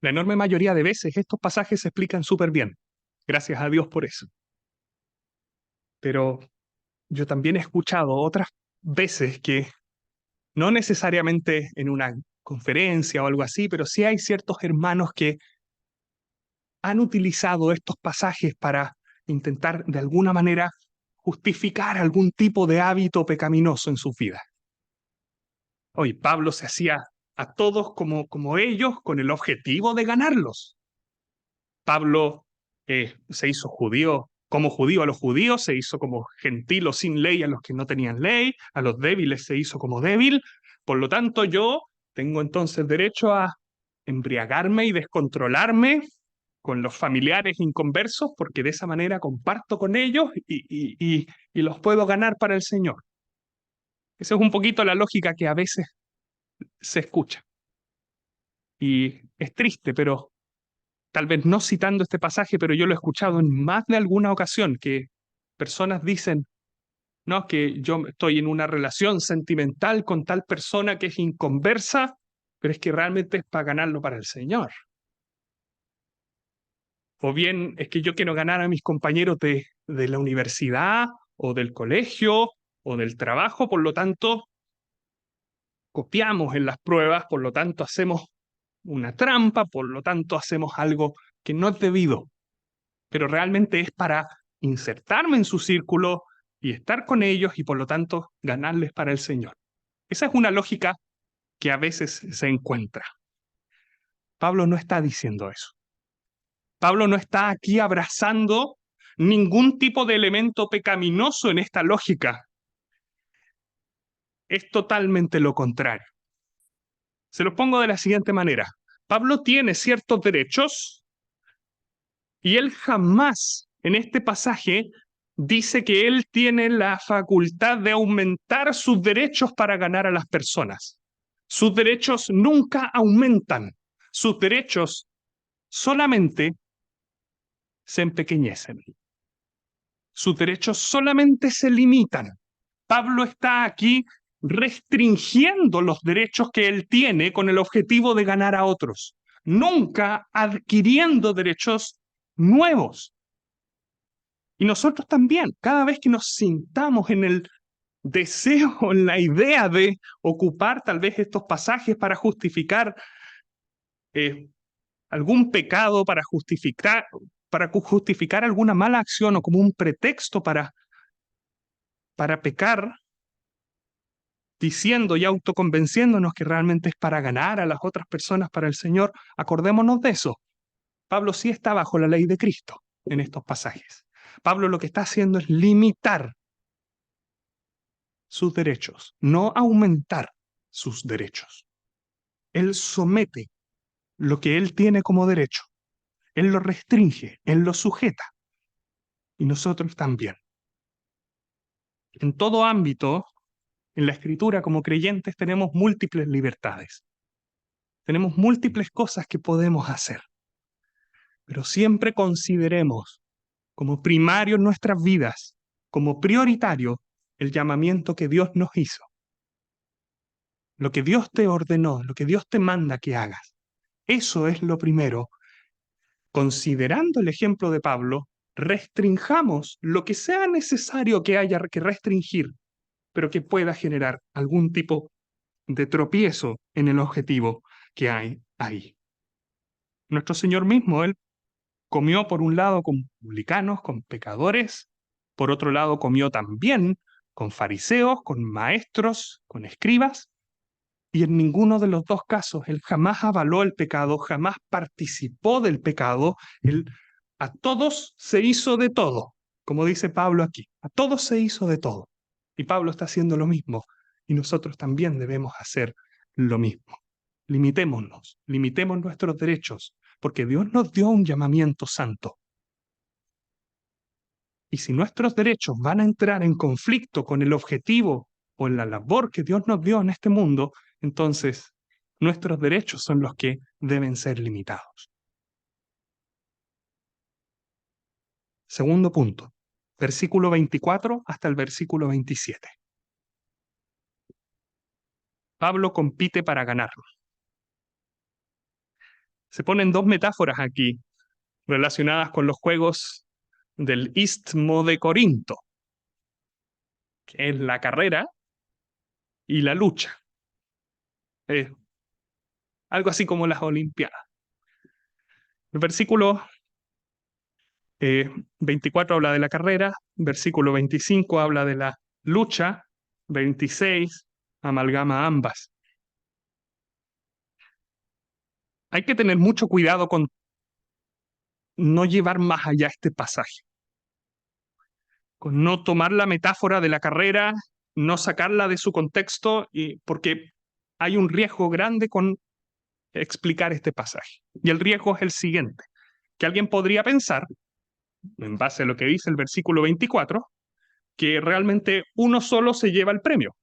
La enorme mayoría de veces estos pasajes se explican súper bien. Gracias a Dios por eso. Pero yo también he escuchado otras veces que no necesariamente en una conferencia o algo así, pero sí hay ciertos hermanos que han utilizado estos pasajes para intentar de alguna manera justificar algún tipo de hábito pecaminoso en su vida. Hoy Pablo se hacía a todos como ellos con el objetivo de ganarlos. Pablo se hizo judío como judío a los judíos, se hizo como gentil o sin ley a los que no tenían ley, a los débiles se hizo como débil. Por lo tanto, yo tengo entonces derecho a embriagarme y descontrolarme con los familiares inconversos, porque de esa manera comparto con ellos y los puedo ganar para el Señor. Esa es un poquito la lógica que a veces se escucha. Y es triste, pero tal vez no citando este pasaje, pero yo lo he escuchado en más de alguna ocasión, que personas dicen, no, que yo estoy en una relación sentimental con tal persona que es inconversa, pero es que realmente es para ganarlo para el Señor. O bien es que yo quiero ganar a mis compañeros de la universidad o del colegio o del trabajo, por lo tanto, copiamos en las pruebas, por lo tanto, hacemos una trampa, por lo tanto, hacemos algo que no es debido, pero realmente es para insertarme en su círculo y estar con ellos y por lo tanto ganarles para el Señor. Esa es una lógica que a veces se encuentra. Pablo no está diciendo eso. Pablo no está aquí abrazando ningún tipo de elemento pecaminoso en esta lógica. Es totalmente lo contrario. Se los pongo de la siguiente manera. Pablo tiene ciertos derechos y él jamás en este pasaje dice que él tiene la facultad de aumentar sus derechos para ganar a las personas. Sus derechos nunca aumentan. Sus derechos solamente se empequeñecen. Sus derechos solamente se limitan. Pablo está aquí restringiendo los derechos que él tiene con el objetivo de ganar a otros, nunca adquiriendo derechos nuevos. Y nosotros también, cada vez que nos sintamos en el deseo o en la idea de ocupar tal vez estos pasajes para justificar algún pecado para justificar alguna mala acción o como un pretexto para pecar, diciendo y autoconvenciéndonos que realmente es para ganar a las otras personas para el Señor, acordémonos de eso. Pablo sí está bajo la ley de Cristo en estos pasajes. Pablo lo que está haciendo es limitar sus derechos, no aumentar sus derechos. Él somete lo que él tiene como derecho. Él lo restringe, él lo sujeta. Y nosotros también. En todo ámbito, en la Escritura, como creyentes, tenemos múltiples libertades. Tenemos múltiples cosas que podemos hacer. Pero siempre consideremos como primario en nuestras vidas, como prioritario, el llamamiento que Dios nos hizo. Lo que Dios te ordenó, lo que Dios te manda que hagas. Eso es lo primero. Considerando el ejemplo de Pablo, restringamos lo que sea necesario que haya que restringir, pero que pueda generar algún tipo de tropiezo en el objetivo que hay ahí. Nuestro Señor mismo, Él comió por un lado con publicanos, con pecadores, por otro lado comió también con fariseos, con maestros, con escribas, y en ninguno de los dos casos Él jamás avaló el pecado, jamás participó del pecado. Él a todos se hizo de todo, como dice Pablo aquí, a todos se hizo de todo. Y Pablo está haciendo lo mismo, y nosotros también debemos hacer lo mismo. Limitémonos, limitemos nuestros derechos, porque Dios nos dio un llamamiento santo. Y si nuestros derechos van a entrar en conflicto con el objetivo o en la labor que Dios nos dio en este mundo, entonces nuestros derechos son los que deben ser limitados. Segundo punto, versículo 24 hasta el versículo 27. Pablo compite para ganar. Se ponen dos metáforas aquí relacionadas con los juegos del Istmo de Corinto, que es la carrera y la lucha. Algo así como las Olimpiadas. El versículo 24 habla de la carrera, versículo 25 habla de la lucha, 26 amalgama ambas. Hay que tener mucho cuidado con no llevar más allá este pasaje, con no tomar la metáfora de la carrera, no sacarla de su contexto, porque hay un riesgo grande con explicar este pasaje. Y el riesgo es el siguiente, que alguien podría pensar, en base a lo que dice el versículo 24, que realmente uno solo se lleva el premio.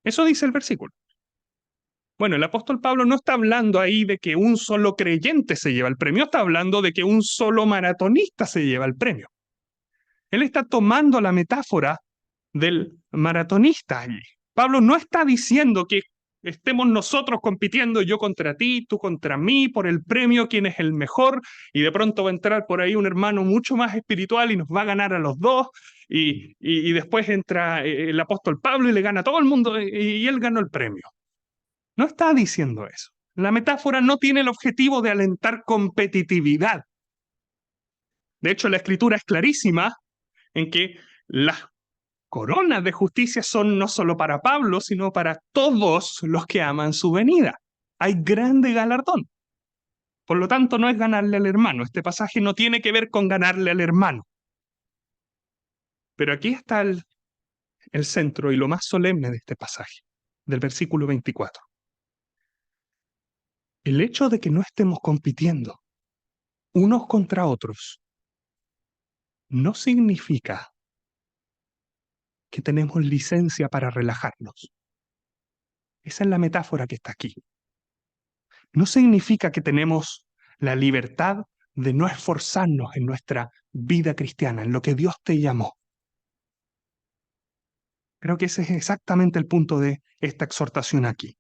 Eso dice el versículo. Bueno, el apóstol Pablo no está hablando ahí de que un solo creyente se lleva el premio, está hablando de que un solo maratonista se lleva el premio. Él está tomando la metáfora del maratonista allí. Pablo no está diciendo que estemos nosotros compitiendo, yo contra ti, tú contra mí, por el premio, quién es el mejor, y de pronto va a entrar por ahí un hermano mucho más espiritual y nos va a ganar a los dos, y después entra el apóstol Pablo y le gana a todo el mundo, y él ganó el premio. No está diciendo eso. La metáfora no tiene el objetivo de alentar competitividad. De hecho, la escritura es clarísima en que las coronas de justicia son no solo para Pablo, sino para todos los que aman su venida. Hay grande galardón. Por lo tanto, no es ganarle al hermano. Este pasaje no tiene que ver con ganarle al hermano. Pero aquí está el centro y lo más solemne de este pasaje, del versículo 24. El hecho de que no estemos compitiendo unos contra otros no significa que tenemos licencia para relajarnos. Esa es la metáfora que está aquí. No significa que tenemos la libertad de no esforzarnos en nuestra vida cristiana, en lo que Dios te llamó. Creo que ese es exactamente el punto de esta exhortación aquí.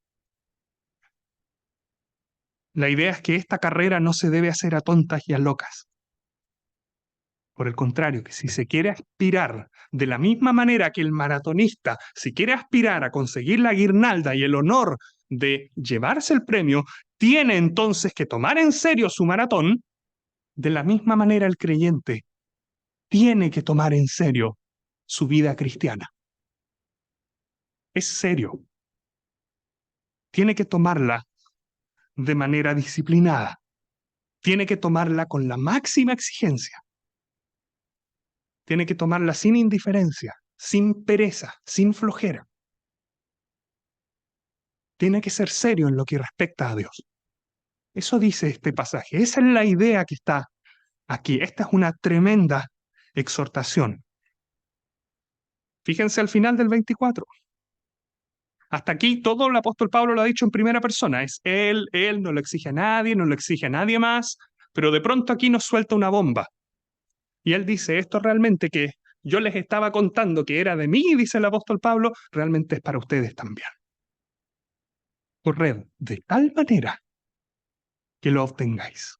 La idea es que esta carrera no se debe hacer a tontas y a locas. Por el contrario, que si se quiere aspirar de la misma manera que el maratonista, si quiere aspirar a conseguir la guirnalda y el honor de llevarse el premio, tiene entonces que tomar en serio su maratón. De la misma manera el creyente tiene que tomar en serio su vida cristiana. Es serio. Tiene que tomarla de manera disciplinada. Tiene que tomarla con la máxima exigencia. Tiene que tomarla sin indiferencia, sin pereza, sin flojera. Tiene que ser serio en lo que respecta a Dios. Eso dice este pasaje. Esa es la idea que está aquí. Esta es una tremenda exhortación. Fíjense al final del 24. Hasta aquí todo el apóstol Pablo lo ha dicho en primera persona. Es él, no lo exige a nadie, no lo exige a nadie más, pero de pronto aquí nos suelta una bomba. Y él dice, esto realmente que yo les estaba contando que era de mí, dice el apóstol Pablo, realmente es para ustedes también. Corred de tal manera que lo obtengáis.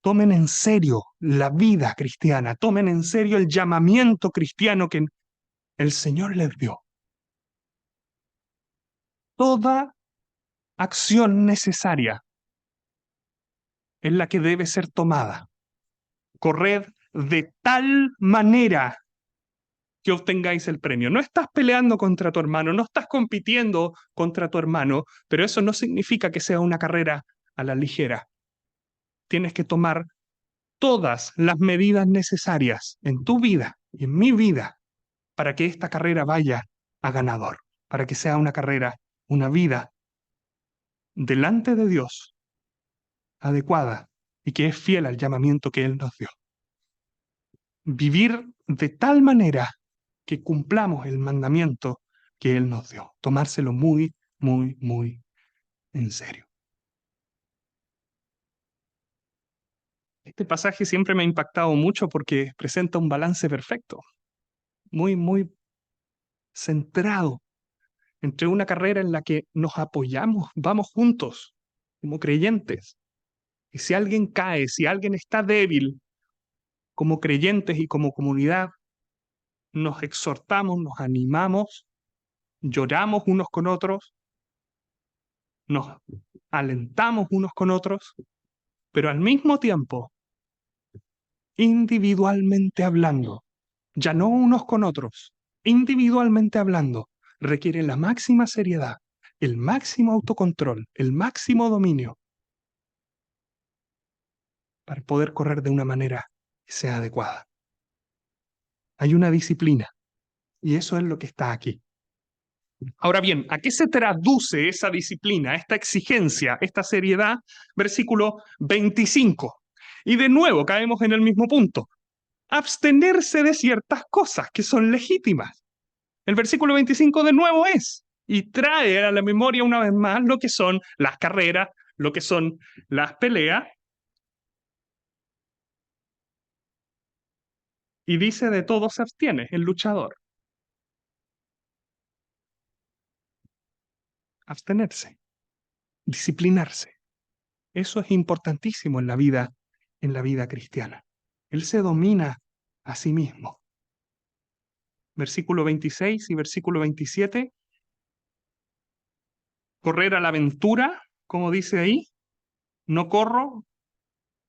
Tomen en serio la vida cristiana, tomen en serio el llamamiento cristiano que el Señor les dio. Toda acción necesaria es la que debe ser tomada. Corred de tal manera que obtengáis el premio. No estás peleando contra tu hermano, no estás compitiendo contra tu hermano, pero eso no significa que sea una carrera a la ligera. Tienes que tomar todas las medidas necesarias en tu vida y en mi vida para que esta carrera vaya a ganador, para que sea una carrera, una vida delante de Dios adecuada y que es fiel al llamamiento que Él nos dio. Vivir de tal manera que cumplamos el mandamiento que Él nos dio. Tomárselo muy, muy, muy en serio. Este pasaje siempre me ha impactado mucho porque presenta un balance perfecto, muy, muy centrado entre una carrera en la que nos apoyamos, vamos juntos como creyentes. Y si alguien cae, si alguien está débil, como creyentes y como comunidad, nos exhortamos, nos animamos, lloramos unos con otros, nos alentamos unos con otros, pero al mismo tiempo, individualmente hablando, ya no unos con otros, individualmente hablando, requiere la máxima seriedad, el máximo autocontrol, el máximo dominio para poder correr de una manera que sea adecuada. Hay una disciplina y eso es lo que está aquí. Ahora bien, ¿a qué se traduce esa disciplina, esta exigencia, esta seriedad? Versículo 25. Y de nuevo caemos en el mismo punto. Abstenerse de ciertas cosas que son legítimas. El versículo 25 de nuevo es, y trae a la memoria una vez más lo que son las carreras, lo que son las peleas, y dice de todo se abstiene el luchador. Abstenerse, disciplinarse. Eso es importantísimo en la vida cristiana. Él se domina a sí mismo. Versículo 26 y versículo 27. Correr a la aventura, como dice ahí. No corro,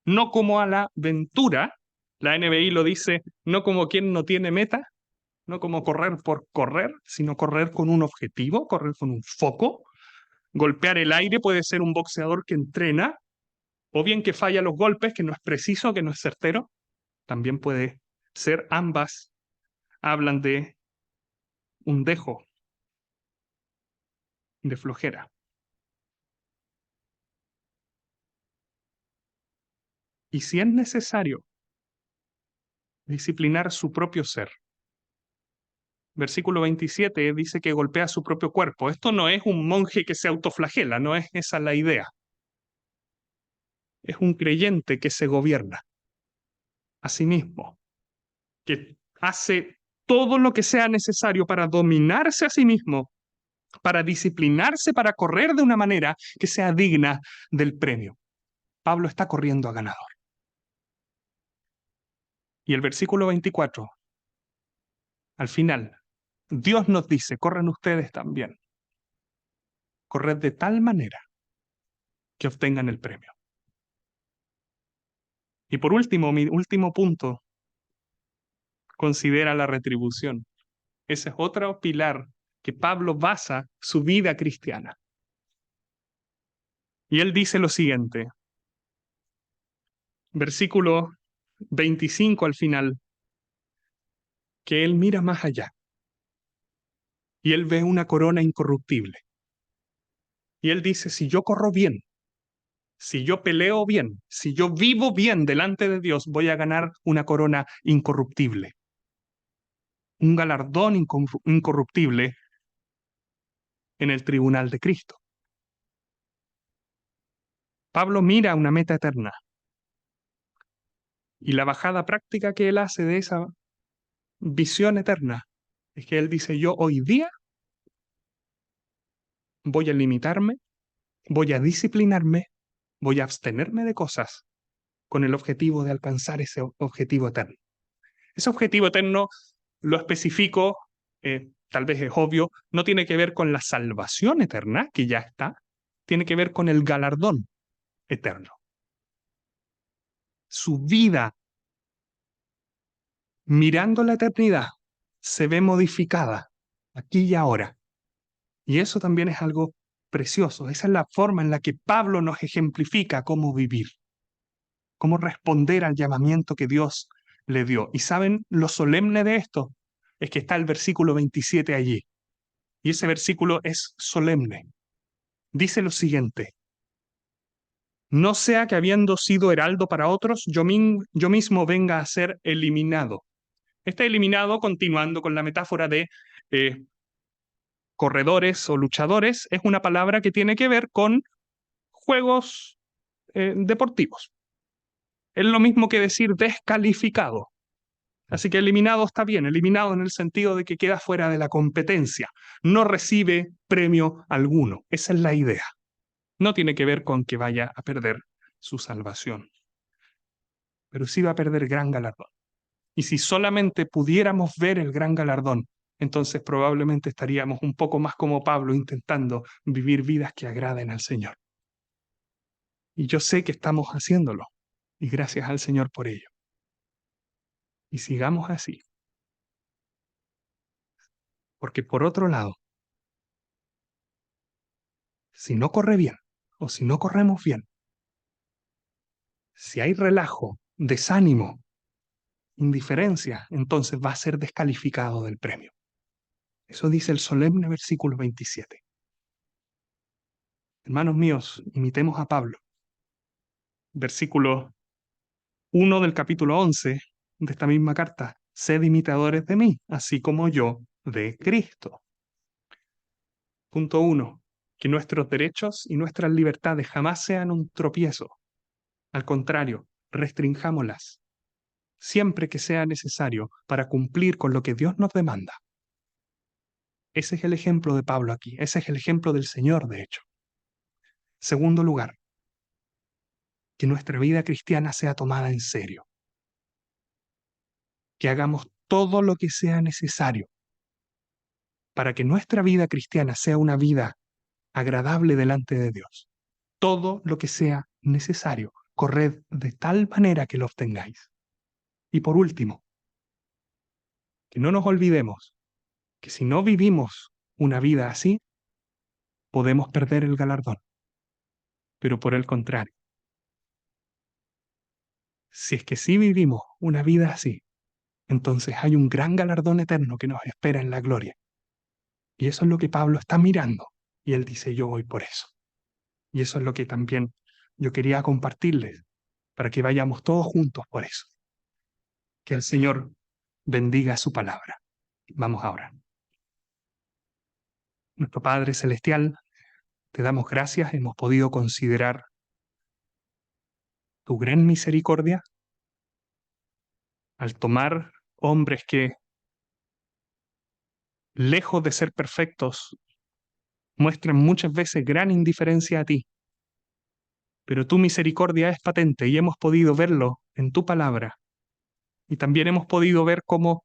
no como a la ventura. La NBI lo dice, no como quien no tiene meta, no como correr por correr, sino correr con un objetivo, correr con un foco. Golpear el aire puede ser un boxeador que entrena, o bien que falla los golpes, que no es preciso, que no es certero. También puede ser ambas. Hablan de un dejo, de flojera. Y si es necesario, disciplinar su propio ser. Versículo 27 dice que golpea su propio cuerpo. Esto no es un monje que se autoflagela, no es esa la idea. Es un creyente que se gobierna a sí mismo, que hace todo lo que sea necesario para dominarse a sí mismo, para disciplinarse, para correr de una manera que sea digna del premio. Pablo está corriendo a ganador. Y el versículo 24, al final, Dios nos dice, corran ustedes también. corred de tal manera que obtengan el premio. Y por último, mi último punto, considera la retribución. Ese es otro pilar que Pablo basa su vida cristiana. Y él dice lo siguiente, versículo 25 al final, que él mira más allá y él ve una corona incorruptible. Y él dice, si yo corro bien, si yo peleo bien, si yo vivo bien delante de Dios, voy a ganar una corona incorruptible, un galardón incorruptible en el tribunal de Cristo. Pablo mira una meta eterna y la bajada práctica que él hace de esa visión eterna es que él dice, yo hoy día voy a limitarme, voy a disciplinarme, voy a abstenerme de cosas con el objetivo de alcanzar ese objetivo eterno. Ese objetivo eterno lo especifico, tal vez es obvio, no tiene que ver con la salvación eterna, que ya está, tiene que ver con el galardón eterno. Su vida, mirando la eternidad, se ve modificada aquí y ahora. Y eso también es algo precioso. Esa es la forma en la que Pablo nos ejemplifica cómo vivir, cómo responder al llamamiento que Dios le dio. ¿Y saben lo solemne de esto? Es que está el versículo 27 allí. Y ese versículo es solemne. Dice lo siguiente: no sea que habiendo sido heraldo para otros, yo mismo venga a ser eliminado. Este eliminado, continuando con la metáfora de corredores o luchadores, es una palabra que tiene que ver con juegos deportivos. Es lo mismo que decir descalificado. Así que eliminado está bien, eliminado en el sentido de que queda fuera de la competencia, no recibe premio alguno. Esa es la idea. No tiene que ver con que vaya a perder su salvación, pero sí va a perder gran galardón. Y si solamente pudiéramos ver el gran galardón, entonces probablemente estaríamos un poco más como Pablo intentando vivir vidas que agraden al Señor. Y yo sé que estamos haciéndolo, y gracias al Señor por ello. Y sigamos así. Porque por otro lado, si no corre bien, o si no corremos bien, si hay relajo, desánimo, indiferencia, entonces va a ser descalificado del premio. Eso dice el solemne versículo 27. Hermanos míos, imitemos a Pablo. Versículo 1 del capítulo 11 de esta misma carta. Sed imitadores de mí, así como yo de Cristo. Punto 1. Que nuestros derechos y nuestras libertades jamás sean un tropiezo. Al contrario, restrinjámoslas siempre que sea necesario para cumplir con lo que Dios nos demanda. Ese es el ejemplo de Pablo aquí. Ese es el ejemplo del Señor, de hecho. Segundo lugar, que nuestra vida cristiana sea tomada en serio. Que hagamos todo lo que sea necesario para que nuestra vida cristiana sea una vida agradable delante de Dios. Todo lo que sea necesario, corred de tal manera que lo obtengáis. Y por último, que no nos olvidemos que si no vivimos una vida así, podemos perder el galardón. Pero por el contrario, si es que sí vivimos una vida así, entonces hay un gran galardón eterno que nos espera en la gloria. Y eso es lo que Pablo está mirando. Y él dice, yo voy por eso. Y eso es lo que también yo quería compartirles, para que vayamos todos juntos por eso. Que el Señor bendiga su palabra. Vamos ahora. Nuestro Padre Celestial, te damos gracias, hemos podido considerar tu gran misericordia al tomar hombres que, lejos de ser perfectos, muestran muchas veces gran indiferencia a ti. Pero tu misericordia es patente y hemos podido verlo en tu palabra. Y también hemos podido ver cómo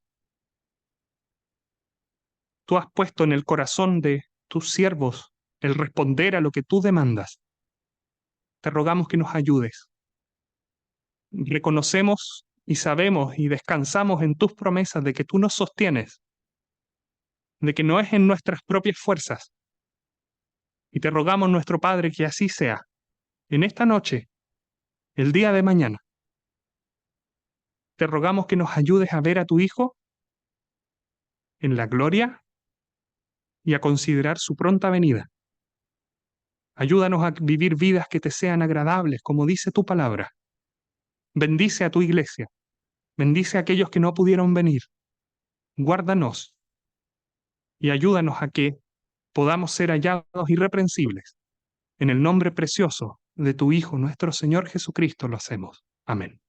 tú has puesto en el corazón de tus siervos el responder a lo que tú demandas. Te rogamos que nos ayudes. Reconocemos y sabemos y descansamos en tus promesas de que tú nos sostienes, de que no es en nuestras propias fuerzas. Y te rogamos, nuestro Padre, que así sea, en esta noche, el día de mañana. Te rogamos que nos ayudes a ver a tu Hijo en la gloria y a considerar su pronta venida. Ayúdanos a vivir vidas que te sean agradables, como dice tu palabra. Bendice a tu iglesia. Bendice a aquellos que no pudieron venir. Guárdanos y ayúdanos a que podamos ser hallados irreprensibles. En el nombre precioso de tu Hijo, nuestro Señor Jesucristo, lo hacemos. Amén.